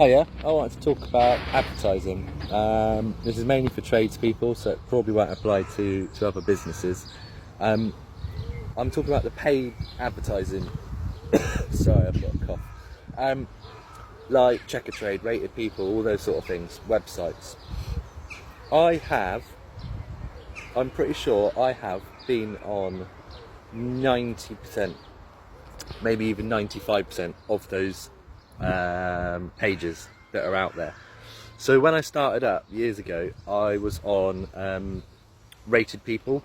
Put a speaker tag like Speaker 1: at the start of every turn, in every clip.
Speaker 1: Hiya, I wanted to talk about advertising. This is mainly for tradespeople, so it probably won't apply to other businesses. I'm talking about the paid advertising. Sorry, I've got a cough. Like Checkatrade, Rated People, all those sort of things, websites. I'm pretty sure I have been on 90%, maybe even 95% of those pages that are out there. So when I started up years ago, I was on Rated People.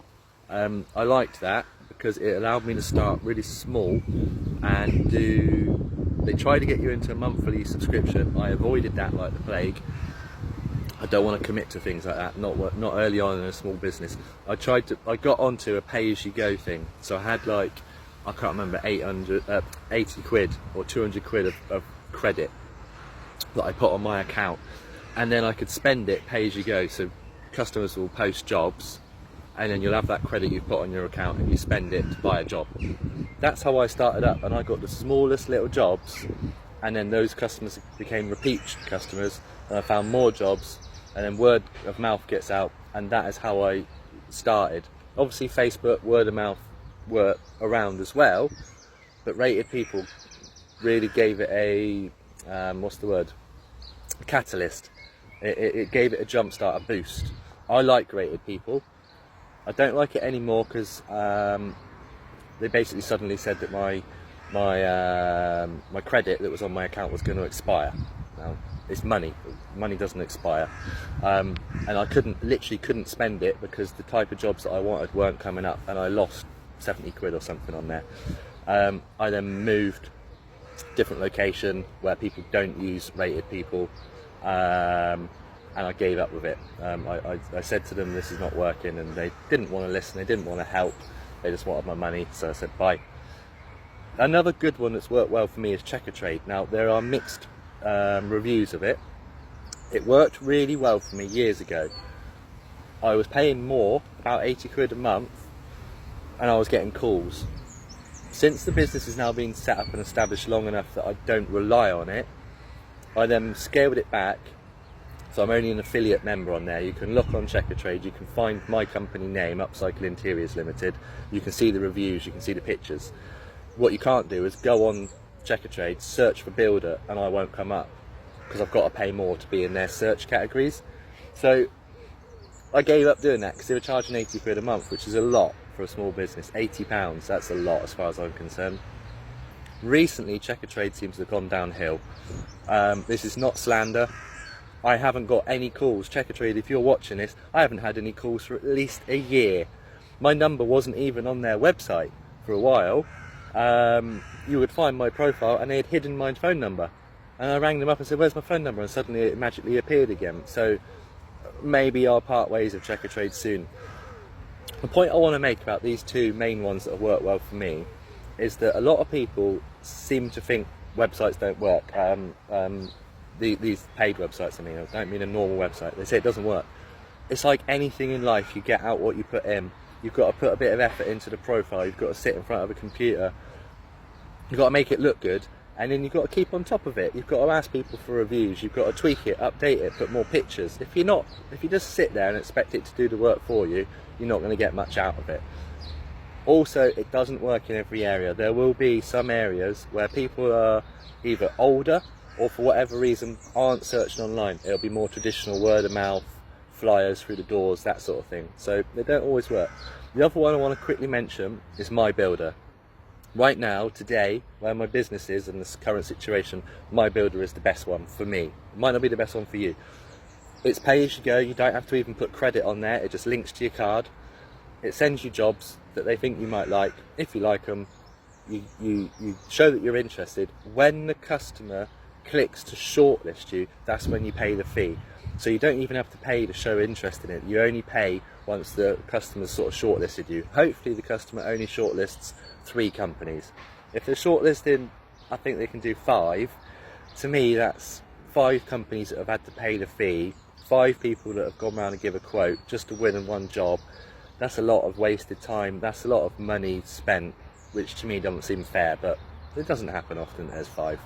Speaker 1: I liked that because it allowed me to start really small and they try to get you into a monthly subscription. I avoided that like the plague. I don't want to commit to things like that, not early on in a small business. I got onto a pay-as-you-go thing, so I had like, I can't remember, 80 quid or 200 quid of credit that I put on my account, and then I could spend it pay as you go. So customers will post jobs and then you'll have that credit you've put on your account and you spend it to buy a job. That's how I started up, and I got the smallest little jobs, and then those customers became repeat customers, and I found more jobs, and then word of mouth gets out, and that is how I started. Obviously Facebook, word of mouth were around as well, but Rated People really gave it a a catalyst. It gave it a jump start, a boost. I like Rated People. I don't like it anymore because they basically suddenly said that my credit that was on my account was going to expire. Now it's money doesn't expire, and I literally couldn't spend it because the type of jobs that I wanted weren't coming up, and I lost 70 quid or something on there. I then moved different location where people don't use Rated People, and I gave up with it. I said to them this is not working, and they didn't want to listen, they didn't want to help, they just wanted my money, so I said bye. Another good one that's worked well for me is Checkatrade. Now there are mixed reviews of it. It worked really well for me years ago. I was paying more, about 80 quid a month, and I was getting calls. Since the business has now been set up and established long enough that I don't rely on it, I then scaled it back, so I'm only an affiliate member on there. You can look on Checkatrade, you can find my company name, Upcycle Interiors Limited, you can see the reviews, you can see the pictures. What you can't do is go on Checkatrade, search for builder, and I won't come up, because I've got to pay more to be in their search categories. So I gave up doing that because they were charging 80 quid a month, which is a lot for a small business. £80, that's a lot as far as I'm concerned. Recently Checkatrade seems to have gone downhill. This is not slander. I haven't got any calls. Checkatrade, if you're watching this, I haven't had any calls for at least a year. My number wasn't even on their website for a while. You would find my profile and they had hidden my phone number, and I rang them up and said where's my phone number, and suddenly it magically appeared again. So maybe I'll part ways of Checkatrade soon. The point I want to make about these two main ones that have worked well for me is that a lot of people seem to think websites don't work. These paid websites, I don't mean a normal website. They say it doesn't work. It's like anything in life, you get out what you put in. You've got to put a bit of effort into the profile, you've got to sit in front of a computer, you've got to make it look good, and then you've got to keep on top of it. You've got to ask people for reviews, you've got to tweak it, update it, put more pictures. If you just sit there and expect it to do the work for you, you're not going to get much out of it. Also, it doesn't work in every area. There will be some areas where people are either older or for whatever reason aren't searching online. It'll be more traditional word of mouth, flyers through the doors, that sort of thing. So they don't always work. The other one I want to quickly mention is My Builder. Right now, today, where my business is in this current situation, My Builder is the best one for me. It might not be the best one for you. It's pay as you go, you don't have to even put credit on there, it just links to your card. It sends you jobs that they think you might like. If you like them, you show that you're interested. When the customer clicks to shortlist you, that's when you pay the fee. So you don't even have to pay to show interest in it. You only pay once the customer's sort of shortlisted you. Hopefully the customer only shortlists 3 companies. If they're shortlisting, I think they can do 5. To me, that's 5 companies that have had to pay the fee, 5 people that have gone around and give a quote just to win in one job. That's a lot of wasted time, that's a lot of money spent, which to me doesn't seem fair, but it doesn't happen often. There's 5.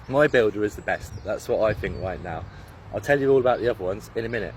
Speaker 1: My builder is the best. That's what I think right now. I'll tell you all about the other ones in a minute.